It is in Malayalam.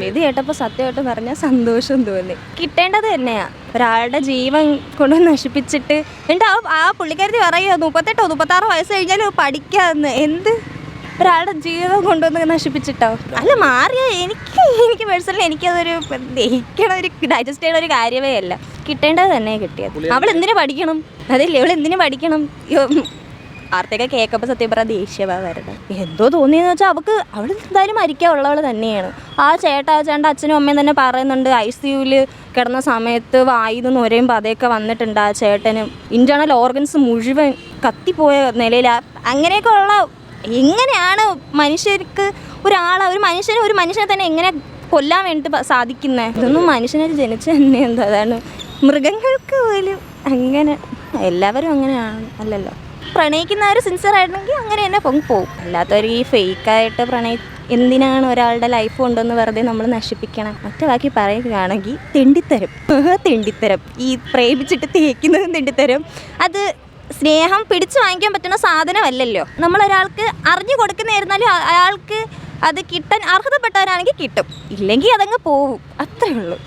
ഇത് കേട്ടപ്പോൾ സത്യമായിട്ട് പറഞ്ഞാൽ സന്തോഷം തോന്നി. കിട്ടേണ്ടത് തന്നെയാണ്. ഒരാളുടെ ജീവൻ കൊണ്ട് നശിപ്പിച്ചിട്ട് എന്നിട്ട് ആ പുള്ളിക്കാരത്തി പറയുക 38-36 വയസ്സ് കഴിഞ്ഞാൽ പഠിക്കാമെന്ന്. എന്ത് ഒരാളുടെ ജീവിതം കൊണ്ടുവന്ന് നശിപ്പിച്ചിട്ടോ? അല്ല മാറിയ എനിക്ക് പേഴ്സണലി എനിക്കതൊരു ദഹിക്കണ ഒരു ഡൈജസ്റ്റ് ചെയ്യണ ഒരു കാര്യമേ അല്ല. കിട്ടേണ്ടത് തന്നെ കിട്ടിയത്. അവൾ എന്തിനു പഠിക്കണം? അതല്ലേ അവൾ എന്തിനു പഠിക്കണം? വാർത്തയൊക്കെ കേൾക്കുമ്പോൾ സത്യം പറഞ്ഞാൽ ദേഷ്യമാണ് വരുന്നത്. എന്തോ തോന്നിയെന്ന് വെച്ചാൽ അവൾ എന്തായാലും മരിക്കാനുള്ളവൾ തന്നെയാണ്. ആ ചേട്ടൻ അച്ഛനും അമ്മയും തന്നെ പറയുന്നുണ്ട് ICUവിൽ കിടന്ന സമയത്ത് വായിന്ന് നൊരയും പതയൊക്കെ വന്നിട്ടുണ്ട് ആ ചേട്ടന്. ഇൻറ്റേർണൽ ഓർഗൻസ് മുഴുവൻ കത്തിപ്പോയ നിലയിൽ. അങ്ങനെയൊക്കെ ഉള്ള എങ്ങനെയാണ് മനുഷ്യർക്ക് ഒരു മനുഷ്യനെ തന്നെ എങ്ങനെ കൊല്ലാൻ വേണ്ടിയിട്ട് സാധിക്കുന്നത്? ഇതൊന്നും മനുഷ്യനെ ജനിച്ച തന്നെ എന്താ, അതാണ് മൃഗങ്ങൾക്ക് പോലും അങ്ങനെ. എല്ലാവരും അങ്ങനെയാണ് അല്ലല്ലോ. പ്രണയിക്കുന്നവർ സിൻസിയർ ആയിട്ടുണ്ടെങ്കിൽ അങ്ങനെ തന്നെ പോകും. അല്ലാത്തവർ ഈ ഫേക്കായിട്ട് എന്തിനാണ് ഒരാളുടെ ലൈഫ് കൊണ്ടുവന്ന് വെറുതെ നമ്മൾ നശിപ്പിക്കണം? ഒറ്റ ബാക്കി പറയുകയാണെങ്കിൽ തെണ്ടിത്തരം. ഈ പ്രേമിച്ചിട്ട് തേക്കുന്നതും തെണ്ടിത്തരം. അത് സ്നേഹം പിടിച്ചു വാങ്ങിക്കാൻ പറ്റുന്ന സാധനമല്ലല്ലോ. നമ്മളൊരാൾക്ക് അറിഞ്ഞു കൊടുക്കുന്നതായിരുന്നാലും അയാൾക്ക് അത് കിട്ടാൻ അർഹതപ്പെട്ടവരാണെങ്കിൽ കിട്ടും, ഇല്ലെങ്കിൽ അതങ്ങ് പോവും. അത്രേ ഉള്ളൂ.